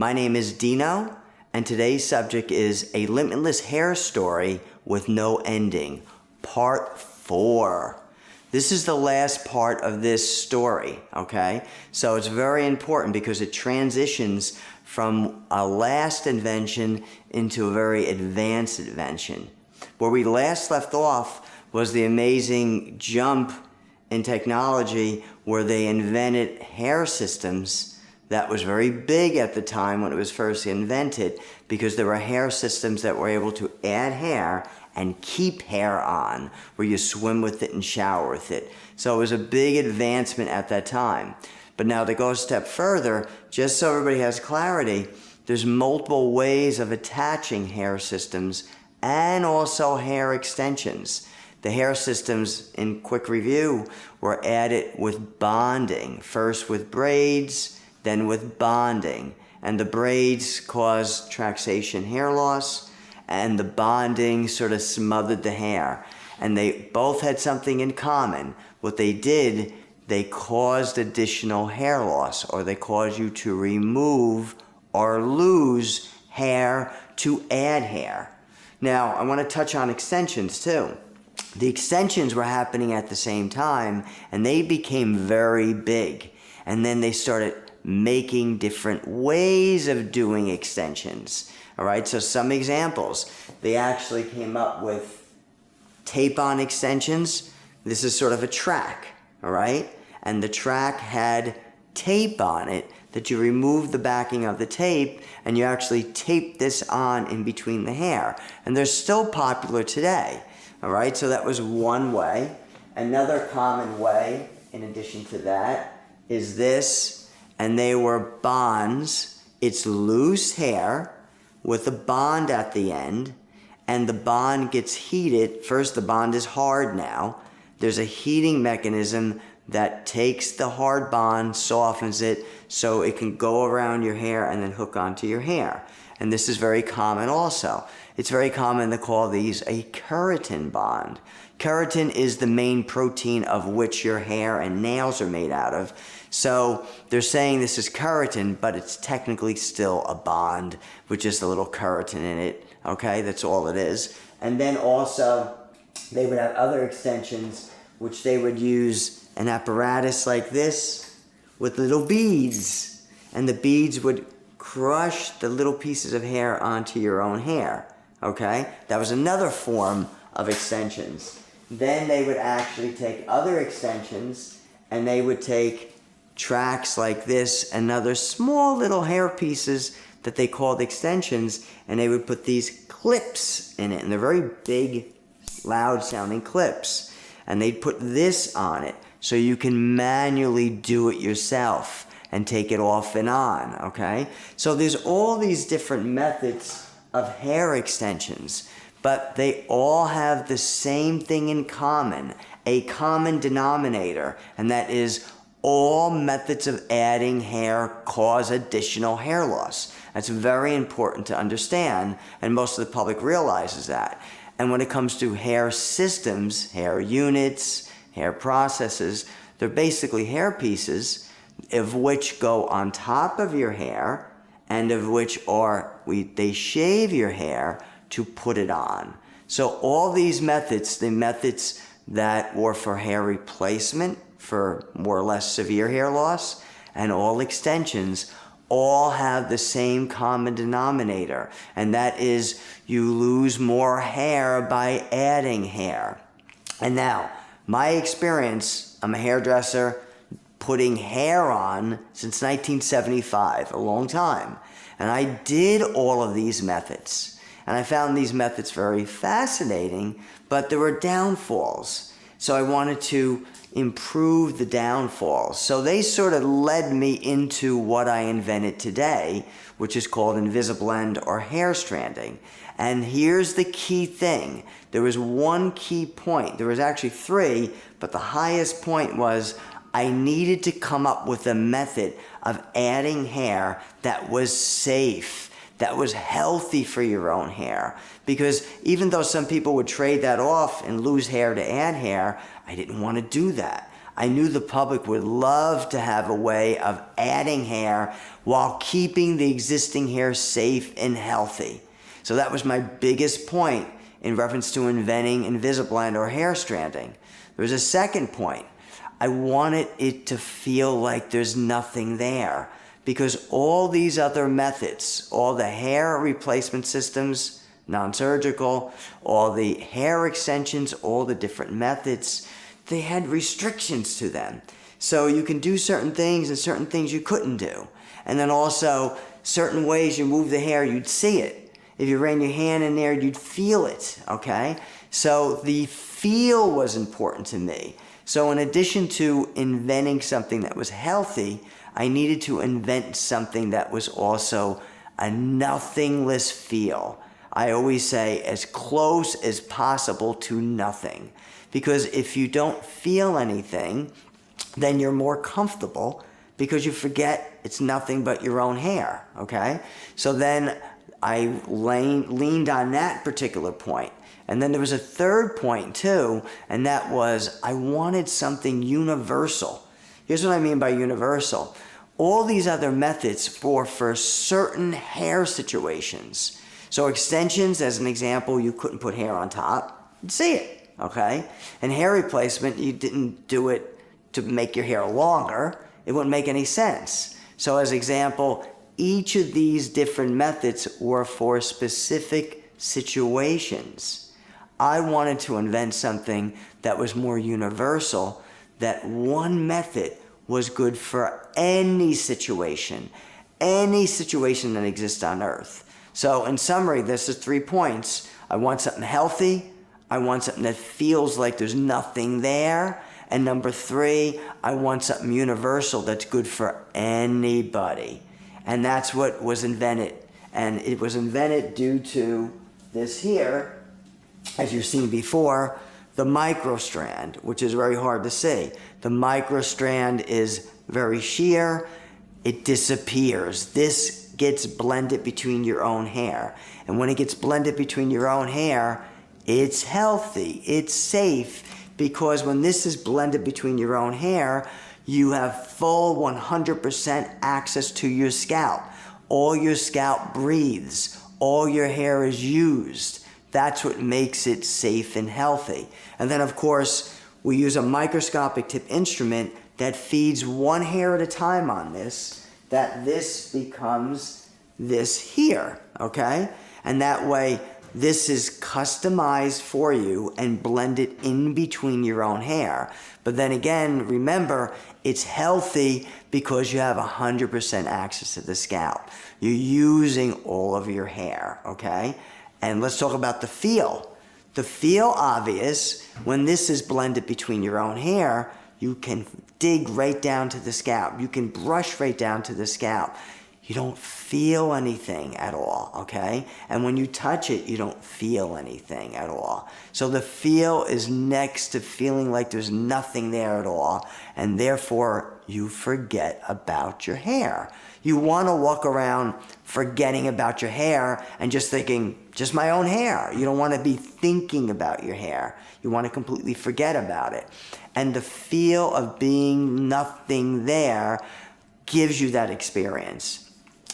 My name is Dino, and today's subject is a limitless hair story with no ending, part 4. This is the last part of this story, okay? So it's very important because it transitions from a last invention into a very advanced invention. Where we last left off was the amazing jump in technology where they invented hair systems that was very big at the time when it was first invented, because there were hair systems that were able to add hair and keep hair on, where you swim with it and shower with it. So it was a big advancement at that time. But now to go a step further, just so everybody has clarity, there's multiple ways of attaching hair systems and also hair extensions. The hair systems, in quick review, were added with bonding, first with braids, then with bonding. And the braids caused traxation hair loss, and the bonding sort of smothered the hair. And they both had something in common. What they did, they caused additional hair loss, or they caused you to remove or lose hair to add hair. Now, I want to touch on extensions too. The extensions were happening at the same time, and they became very big. And then they started making different ways of doing extensions. All right, so some examples. They actually came up with tape-on extensions. This is sort of a track, all right? And the track had tape on it that you remove the backing of the tape and you actually tape this on in between the hair. And they're still popular today, all right? So that was one way. Another common way, in addition to that, is this. And they were bonds. It's loose hair with a bond at the end, and the bond gets heated. First, the bond is hard now. There's a heating mechanism that takes the hard bond, softens it, so it can go around your hair and then hook onto your hair. And this is very common also. It's very common to call these a keratin bond. Keratin is the main protein of which your hair and nails are made out of. So they're saying this is keratin, but it's technically still a bond with just a little keratin in it. Okay, that's all it is. And then also they would have other extensions, which they would use an apparatus like this with little beads. And the beads would crush the little pieces of hair onto your own hair. Okay, that was another form of extensions. Then they would actually take other extensions and they would take tracks like this and other small little hair pieces that they called extensions, and they would put these clips in it, and they're very big, loud sounding clips, and they'd put this on it so you can manually do it yourself and take it off and on, okay? So there's all these different methods of hair extensions, but they all have the same thing in common, a common denominator, and that is all methods of adding hair cause additional hair loss. That's very important to understand, and most of the public realizes that. And when it comes to hair systems, hair units, hair processes, they're basically hair pieces of which go on top of your hair and of which they shave your hair to put it on. So all these methods, the methods that were for hair replacement, for more or less severe hair loss, and all extensions, all have the same common denominator, and that is you lose more hair by adding hair. And now, my experience, I'm a hairdresser putting hair on since 1975, a long time, and I did all of these methods, and I found these methods very fascinating, but there were downfalls. So I wanted to improve the downfalls. So they sort of led me into what I invented today, which is called Invisablend or hair stranding. And here's the key thing. There was one key point. There was actually 3, but the highest point was I needed to come up with a method of adding hair that was safe, that was healthy for your own hair. Because even though some people would trade that off and lose hair to add hair, I didn't want to do that. I knew the public would love to have a way of adding hair while keeping the existing hair safe and healthy. So that was my biggest point in reference to inventing Invisalign or hair stranding. There was a second point. I wanted it to feel like there's nothing there, because all these other methods, all the hair replacement systems, non-surgical, all the hair extensions, all the different methods, they had restrictions to them. So you can do certain things and certain things you couldn't do. And then also certain ways you move the hair, you'd see it. If you ran your hand in there, you'd feel it, okay? So the feel was important to me. So in addition to inventing something that was healthy, I needed to invent something that was also a nothingless feel. I always say as close as possible to nothing. Because if you don't feel anything, then you're more comfortable because you forget it's nothing but your own hair, okay? So then I leaned on that particular point. And then there was a third point too, and that was I wanted something universal. Here's what I mean by universal. All these other methods were for certain hair situations. So extensions, as an example, you couldn't put hair on top. You'd see it, okay? And hair replacement, you didn't do it to make your hair longer. It wouldn't make any sense. So as an example, each of these different methods were for specific situations. I wanted to invent something that was more universal, that one method was good for any situation that exists on Earth. So in summary, this is 3 points. I want something healthy. I want something that feels like there's nothing there. And number 3, I want something universal that's good for anybody. And that's what was invented. And it was invented due to this here, as you've seen before, the microstrand, which is very hard to see. The microstrand is very sheer. It disappears. This gets blended between your own hair. And when it gets blended between your own hair, it's healthy, it's safe, because when this is blended between your own hair, you have full 100% access to your scalp. All your scalp breathes. All your hair is used. That's what makes it safe and healthy. And then, of course, we use a microscopic tip instrument that feeds one hair at a time on this, that this becomes this here, okay? And that way, this is customized for you and blended in between your own hair. But then again, remember, it's healthy because you have 100% access to the scalp. You're using all of your hair, okay? And let's talk about the feel. The feel, obvious, when this is blended between your own hair, you can dig right down to the scalp. You can brush right down to the scalp. You don't feel anything at all, okay? And when you touch it, you don't feel anything at all. So the feel is next to feeling like there's nothing there at all, and therefore you forget about your hair. You want to walk around forgetting about your hair and just thinking, just my own hair. You don't want to be thinking about your hair. You want to completely forget about it. And the feel of being nothing there gives you that experience.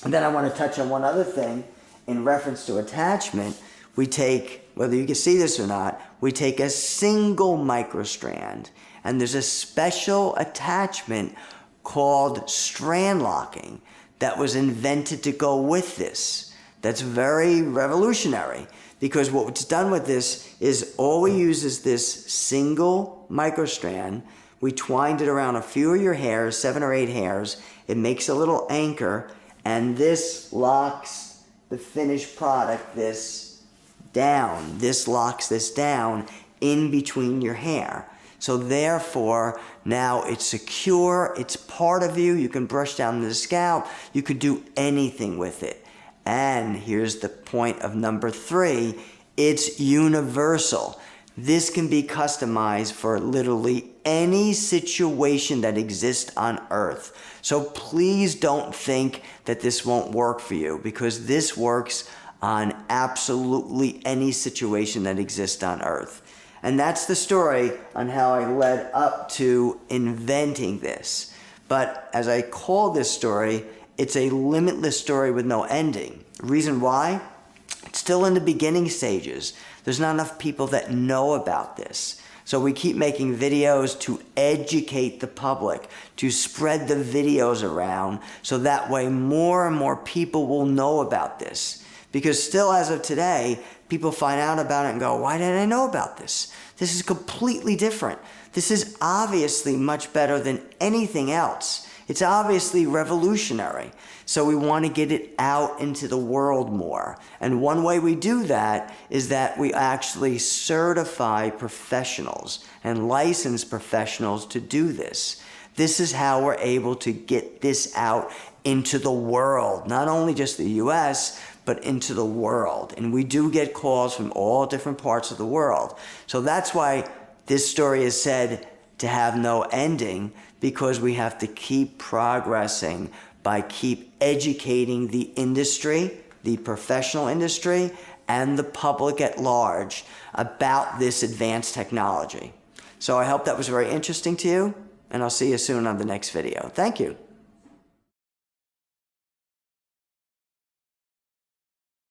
And then I want to touch on one other thing in reference to attachment. We take, whether you can see this or not, we take a single microstrand, and there's a special attachment called strand locking that was invented to go with this. That's very revolutionary, because what's done with this is all we use is this single microstrand. We twined it around a few of your hairs, 7 or 8 hairs. It makes a little anchor, and this locks the finished product, this down. This locks this down in between your hair. So therefore, now it's secure, it's part of you, you can brush down the scalp, you can do anything with it. And here's the point of number 3, it's universal. This can be customized for literally any situation that exists on Earth. So please don't think that this won't work for you, because this works on absolutely any situation that exists on Earth. And that's the story on how I led up to inventing this. But as I call this story, it's a limitless story with no ending. Reason why? It's still in the beginning stages. There's not enough people that know about this. So we keep making videos to educate the public, to spread the videos around, so that way more and more people will know about this. Because still as of today, people find out about it and go, why didn't I know about this? This is completely different. This is obviously much better than anything else. It's obviously revolutionary. So we want to get it out into the world more. And one way we do that is that we actually certify professionals and license professionals to do this. This is how we're able to get this out into the world, not only just the US, but into the world. And we do get calls from all different parts of the world. So that's why this story is said to have no ending, because we have to keep progressing by keep educating the industry, the professional industry, and the public at large about this advanced technology. So I hope that was very interesting to you, and I'll see you soon on the next video. Thank you.